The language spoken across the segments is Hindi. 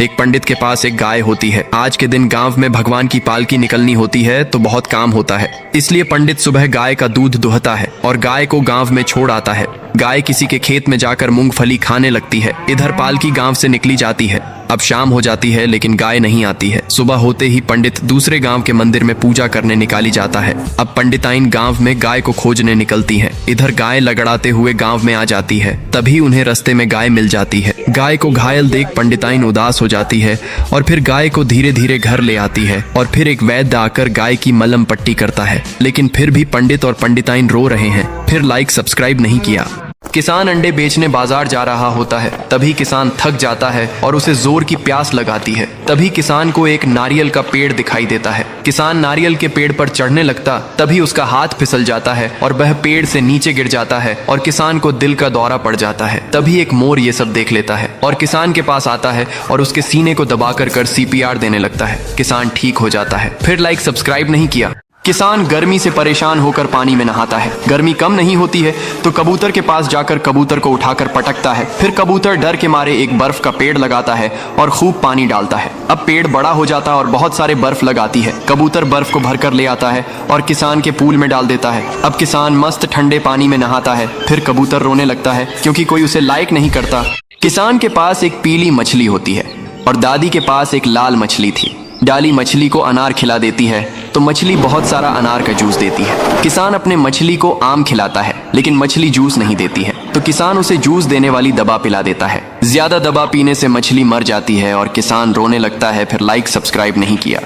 एक पंडित के पास एक गाय होती है। आज के दिन गांव में भगवान की पालकी निकलनी होती है तो बहुत काम होता है, इसलिए पंडित सुबह गाय का दूध दुहता है और गाय को गांव में छोड़ आता है। गाय किसी के खेत में जाकर मूंगफली खाने लगती है। इधर पालकी गांव से निकली जाती है। अब शाम हो जाती है लेकिन गाय नहीं आती है। सुबह होते ही पंडित दूसरे गांव के मंदिर में पूजा करने निकाली जाता है। अब पंडिताइन गांव में गाय को खोजने निकलती हैं। इधर गाय लगड़ाते हुए गांव में आ जाती है। तभी उन्हें रास्ते में गाय मिल जाती है। गाय को घायल देख पंडिताइन उदास हो जाती है और फिर गाय को धीरे धीरे घर ले आती है और फिर एक वैद्य आकर गाय की मलहम पट्टी करता है। लेकिन फिर भी पंडित और पंडिताइन रो रहे हैं। फिर लाइक सब्सक्राइब नहीं किया। किसान अंडे बेचने बाजार जा रहा होता है। तभी किसान थक जाता है और उसे जोर की प्यास लगाती है। तभी किसान को एक नारियल का पेड़ दिखाई देता है। किसान नारियल के पेड़ पर चढ़ने लगता, तभी उसका हाथ फिसल जाता है और वह पेड़ से नीचे गिर जाता है और किसान को दिल का दौरा पड़ जाता है। तभी एक मोर ये सब देख लेता है और किसान के पास आता है और उसके सीने को दबाकर कर CPR देने लगता है। किसान ठीक हो जाता है। फिर लाइक सब्सक्राइब नहीं किया। किसान गर्मी से परेशान होकर पानी में नहाता है। गर्मी कम नहीं होती है तो कबूतर के पास जाकर कबूतर को उठाकर पटकता है। फिर कबूतर डर के मारे एक बर्फ का पेड़ लगाता है और खूब पानी डालता है। अब पेड़ बड़ा हो जाता है और बहुत सारे बर्फ लगाती है। कबूतर बर्फ को भरकर ले आता है और किसान के पूल में डाल देता है। अब किसान मस्त ठंडे पानी में नहाता है। फिर कबूतर रोने लगता है क्योंकि कोई उसे लाइक नहीं करता। किसान के पास एक पीली मछली होती है और दादी के पास एक लाल मछली थी। डाली मछली को अनार खिला देती है तो मछली बहुत सारा अनार का जूस देती है। किसान अपने मछली को आम खिलाता है लेकिन मछली जूस नहीं देती है तो किसान उसे जूस देने वाली दवा पिला देता है। ज्यादा दवा पीने से मछली मर जाती है और किसान रोने लगता है। फिर लाइक सब्सक्राइब नहीं किया।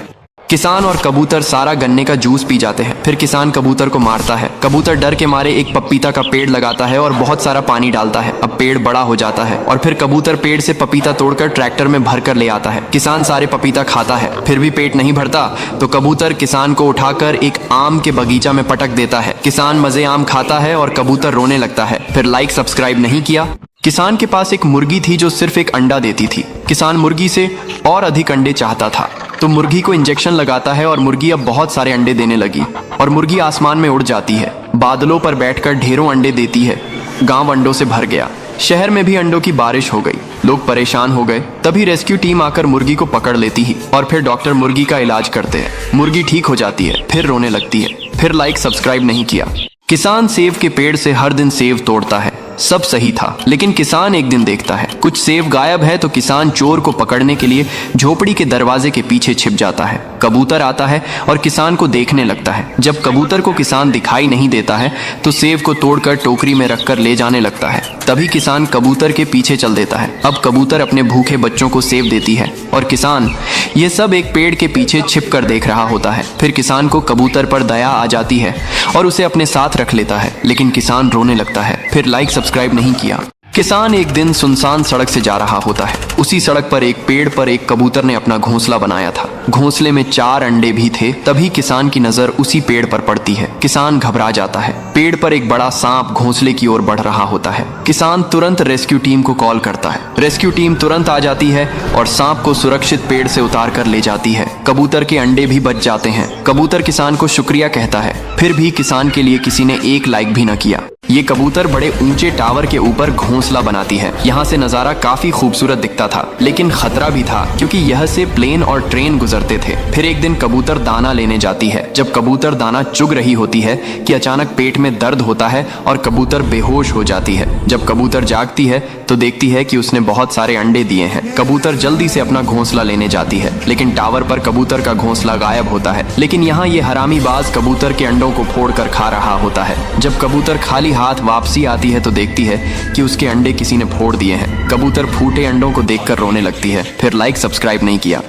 किसान और कबूतर सारा गन्ने का जूस पी जाते हैं। फिर किसान कबूतर को मारता है। कबूतर डर के मारे एक पपीता का पेड़ लगाता है और बहुत सारा पानी डालता है। अब पेड़ बड़ा हो जाता है और फिर कबूतर पेड़ से पपीता तोड़कर ट्रैक्टर में भर कर ले आता है। किसान सारे पपीता खाता है। फिर भी पेट नहीं भरता तो कबूतर किसान को उठाकर एक आम के बगीचा में पटक देता है। किसान मजे आम खाता है और कबूतर रोने लगता है। फिर लाइक सब्सक्राइब नहीं किया। किसान के पास एक मुर्गी थी जो सिर्फ एक अंडा देती थी। किसान मुर्गी से और अधिक अंडे चाहता था तो मुर्गी को इंजेक्शन लगाता है और मुर्गी अब बहुत सारे अंडे देने लगी और मुर्गी आसमान में उड़ जाती है। बादलों पर बैठकर ढेरों अंडे देती है। गांव अंडों से भर गया। शहर में भी अंडों की बारिश हो गई। लोग परेशान हो गए। तभी रेस्क्यू टीम आकर मुर्गी को पकड़ लेती है और फिर डॉक्टर मुर्गी का इलाज करते हैं। मुर्गी ठीक हो जाती है। फिर रोने लगती है। फिर लाइक सब्सक्राइब नहीं किया। किसान सेब के पेड़ से हर दिन सेब तोड़ता है। सब सही था लेकिन किसान एक दिन देखता है कुछ सेब गायब है तो किसान चोर को पकड़ने के लिए झोपड़ी के दरवाजे के पीछे छिप जाता है। कबूतर आता है और किसान को देखने लगता है। जब कबूतर को किसान दिखाई नहीं देता है तो सेब को तोड़कर टोकरी में रखकर ले जाने लगता है। तभी किसान कबूतर के पीछे चल देता है। अब कबूतर अपने भूखे बच्चों को सेब देती है और किसान ये सब एक पेड़ के पीछे छिप कर देख रहा होता है। फिर किसान को कबूतर पर दया आ जाती है और उसे अपने साथ रख लेता है लेकिन किसान रोने लगता है। फिर लाइक सब्सक्राइब नहीं किया। किसान एक दिन सुनसान सड़क से जा रहा होता है। उसी सड़क पर एक पेड़ पर एक कबूतर ने अपना घोंसला बनाया था। घोंसले में 4 अंडे भी थे। तभी किसान की नजर उसी पेड़ पर पड़ती है। किसान घबरा जाता है। पेड़ पर एक बड़ा सांप घोंसले की ओर बढ़ रहा होता है। किसान तुरंत रेस्क्यू टीम को कॉल करता है। रेस्क्यू टीम तुरंत आ जाती है और सांप को सुरक्षित पेड़ से उतार कर ले जाती है। कबूतर के अंडे भी बच जाते हैं। कबूतर किसान को शुक्रिया कहता है। फिर भी किसान के लिए किसी ने एक लाइक भी न किया। ये कबूतर बड़े ऊंचे टावर के ऊपर घोंसला बनाती है। यहाँ से नजारा काफी खूबसूरत दिखता था लेकिन खतरा भी था क्योंकि यह से प्लेन और ट्रेन गुजरते थे। फिर एक दिन कबूतर दाना लेने जाती है। जब कबूतर दाना चुग रही होती है कि अचानक पेट में दर्द होता है और कबूतर बेहोश हो जाती है। जब कबूतर जागती है तो देखती है कि उसने बहुत सारे अंडे दिए हैं। कबूतर जल्दी से अपना घोंसला लेने जाती है लेकिन टावर पर कबूतर का घोंसला गायब होता है। लेकिन यहाँ ये हरामीबाज कबूतर के अंडों को फोड़ कर खा रहा होता है। जब कबूतर खाली हाथ वापसी आती है तो देखती है कि उसके अंडे किसी ने फोड़ दिए हैं। कबूतर फूटे अंडों को देखकर रोने लगती है। फिर लाइक सब्सक्राइब नहीं किया।